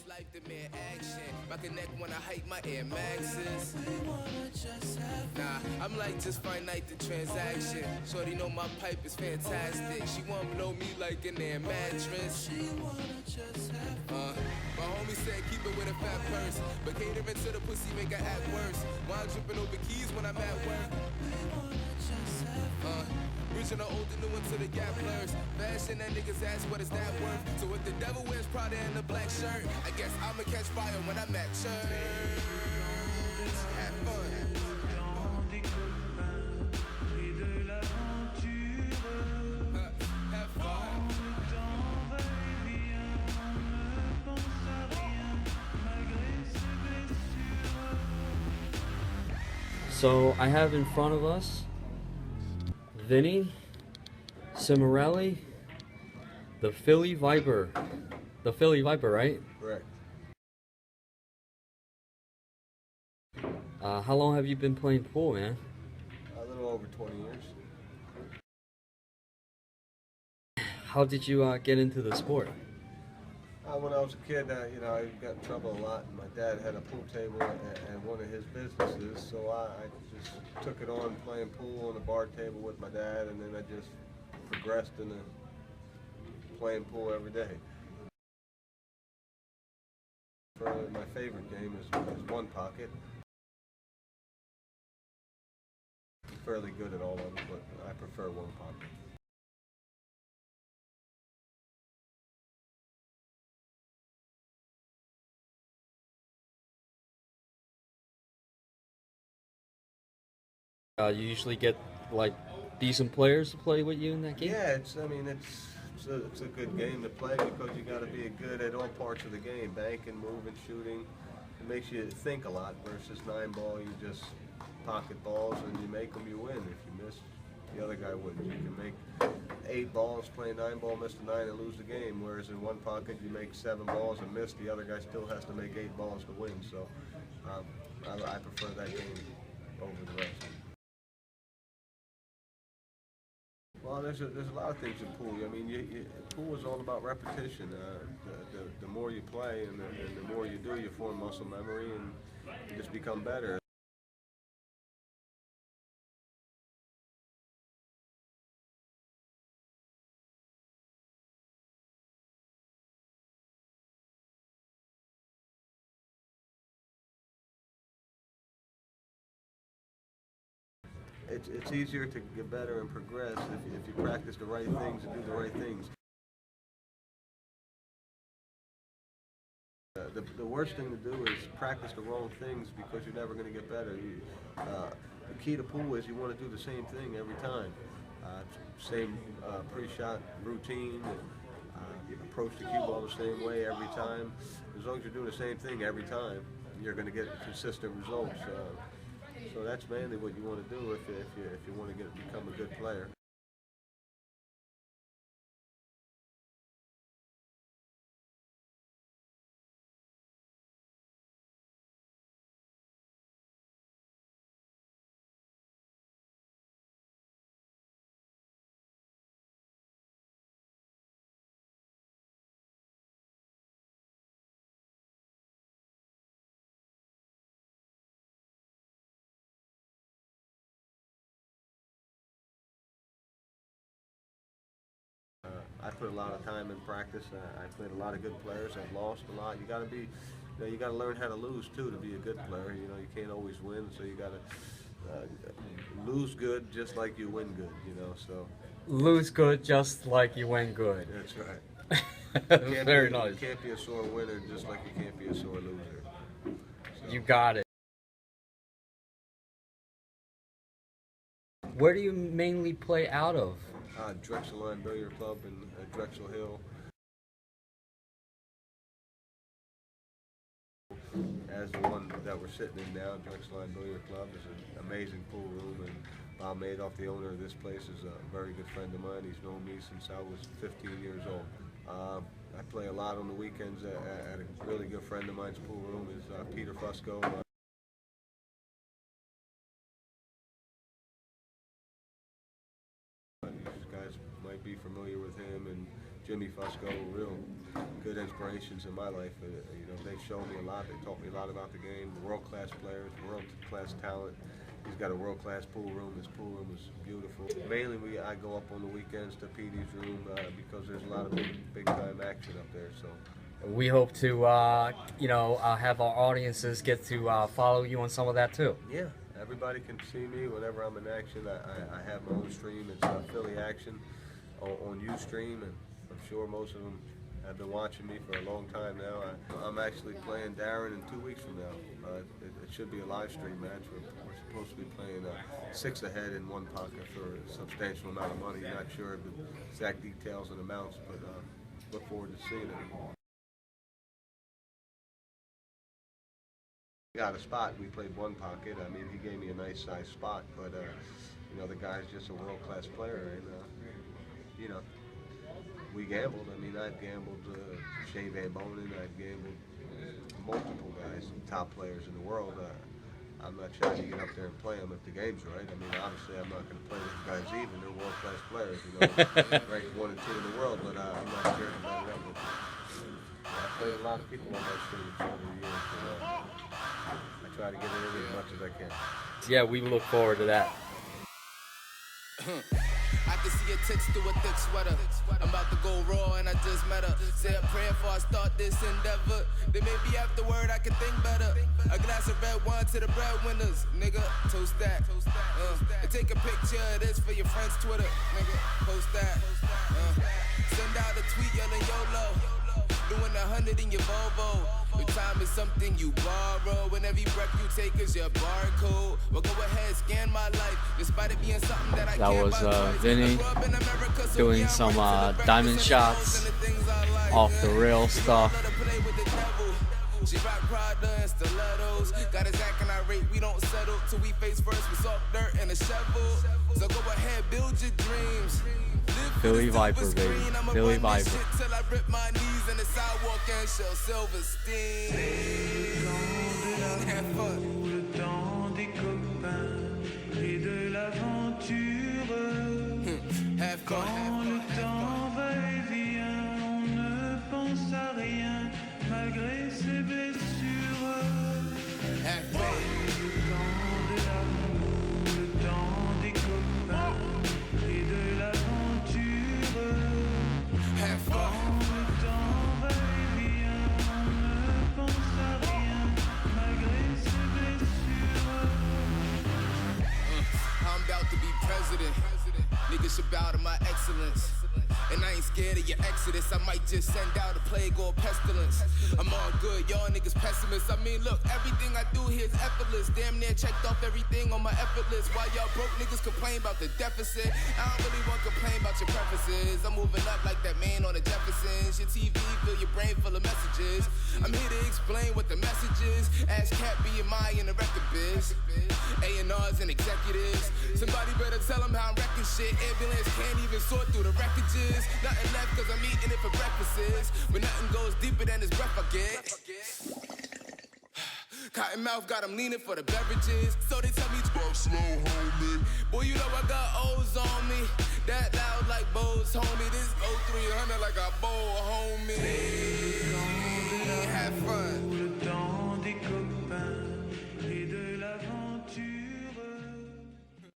life demand action. My connect when I hike my Air Maxes. Nah, I'm like just finite the transaction. Shorty know my pipe is fantastic. She won't blow me like an air mattress. My homie said keep it with a fat purse, but catering to the pussy make her act worse. Wine dripping over keys when I'm at work. Reaching the old and new into the gap blurs. Fashion that niggas ask what is that worth. So if the devil wears Prada and a black shirt, I guess I'ma catch fire when I'm at church. Have fun. Have fun. So I have in front of us Vinny, Cimarelli, the Philly Viper. The Philly Viper, right? Correct. How long have you been playing pool, man? A little over 20 years. How did you get into the sport? When I was a kid, I got in trouble a lot. My dad had a pool table and one of his businesses, so I just took it on playing pool on the bar table with my dad, and then I just progressed into playing pool every day. My favorite game is one pocket. I'm fairly good at all of them, but I prefer one pocket. You usually get like decent players to play with you in that game? Yeah, it's a good game to play because you got to be good at all parts of the game, banking, moving, shooting. It makes you think a lot versus 9-ball. You just pocket balls and you make them, you win. If you miss, the other guy wins. You can make 8 balls playing 9-ball, miss the 9 and lose the game. Whereas in one pocket, you make 7 balls and miss, the other guy still has to make 8 balls to win. So I prefer that game over the rest. Well, there's a lot of things in pool. I mean, pool is all about repetition. The more you play and the more you do, you form muscle memory and you just become better. It's easier to get better and progress if you practice the right things and do the right things. The worst thing to do is practice the wrong things because you're never going to get better. The key to pool is you want to do the same thing every time. Same pre-shot routine, you approach the cue ball the same way every time. As long as you're doing the same thing every time, you're going to get consistent results. So that's mainly what you want to do if you want to become a good player. I put a lot of time in practice. I played a lot of good players. I've lost a lot. You got to learn how to lose too to be a good player. You can't always win, so you got to lose good just like you win good. So Lose good just like you win good. that's right. Very nice. You can't be a sore winner just like you can't be a sore loser. So. You got it. Where do you mainly play out of? Drexel Line Billiard Club in Drexel Hill. As the one that we're sitting in now, Drexel Line Billiard Club is an amazing pool room, and Bob Madoff, the owner of this place, is a very good friend of mine. He's known me since I was 15 years old. I play a lot on the weekends at a really good friend of mine's pool room is Peter Fusco. These guys might be familiar with him, and Jimmy Fusco, real good inspirations in my life. You know, they showed me a lot. They taught me a lot about the game. World-class players, world-class talent. He's got a world-class pool room. His pool room is beautiful. Mainly, I go up on the weekends to Petey's room because there's a lot of big-time action up there. So. We hope to, have our audiences get to follow you on some of that too. Yeah, everybody can see me whenever I'm in action. I have my own stream. It's Philly Action on Ustream, and I'm sure most of them have been watching me for a long time now. I'm actually playing Darren in 2 weeks from now. It should be a live stream match. We're supposed to be playing 6 ahead in one pocket for a substantial amount of money. Not sure of the exact details and amounts, but look forward to seeing it. Got a spot. We played one pocket. I mean, he gave me a nice size spot, but the guy's just a world-class player, and we gambled. I mean, I've gambled Shane Van Bonen. I've gambled multiple guys, top players in the world. I'm not trying to get up there and play them if the game's right. I mean, obviously, I'm not going to play these guys even. They're world-class players, ranked 1 and 2 in the world, but I'm not scared to bet it up. I played a lot of people on that stream over the years, but I try to get it in as much as I can. Yeah, we look forward to that. I can see your text through a thick sweater. I'm about to go raw and I just met her. Say a prayer before I start this endeavor. Then maybe afterward I can think better. A glass of red wine to the breadwinners. Nigga, toast that. And take a picture of this for your friend's Twitter. Nigga, post that. Send out a tweet yelling YOLO. Doing 100 in your Volvo. Your time is something you borrow, and every breath you take is your barcode. Well, go ahead, scan my life, despite it being something that I can't buy. That was Vinny doing some diamond shots, off the rail stuff. She rock Prada and stilettos. Got us acting irate, we don't settle till we face first with soft dirt and a shovel. So go ahead, build your dreams. Philly Viper, baby. Philly Viper. Till I rip my knees in the sidewalk and show Silverstein. Have fun. Le temps des copains et de l'aventure. Have fun. Quand le temps va et vient, on ne pense à rien malgré ses blessures. Have fun. Le temps de l'amour, le temps des copains et de l'aventure. Have fun. Quand le temps va et vient, on ne pense à rien malgré ses blessures. I'm about to be president. Niggas should bow to my excellence. And I ain't scared of your exodus. I might just send out a plague or a pestilence. I'm all good, y'all niggas pessimists. I mean, look, everything I do here is effortless. Damn near checked off everything on my effort list. While y'all broke niggas complain about the deficit, I don't really want to complain about your preferences. I'm moving up like that man on the Jeffersons. Your TV fill your brain full of messages. I'm here to explain what the message is. Ask Cat, BMI in the record biz. A&Rs and executives. Somebody better tell them how I'm wrecking shit. Ambulance can't even sort through the wreckages. Nothing left cause I'm eating it for breakfasts. But nothing goes deeper than this breath I get. Cottonmouth got him leaning for the beverages. So they tell me talk slow, homie. Boy, you know I got O's on me. That loud like Bose, homie. This 0300 like a bowl, homie. Have fun.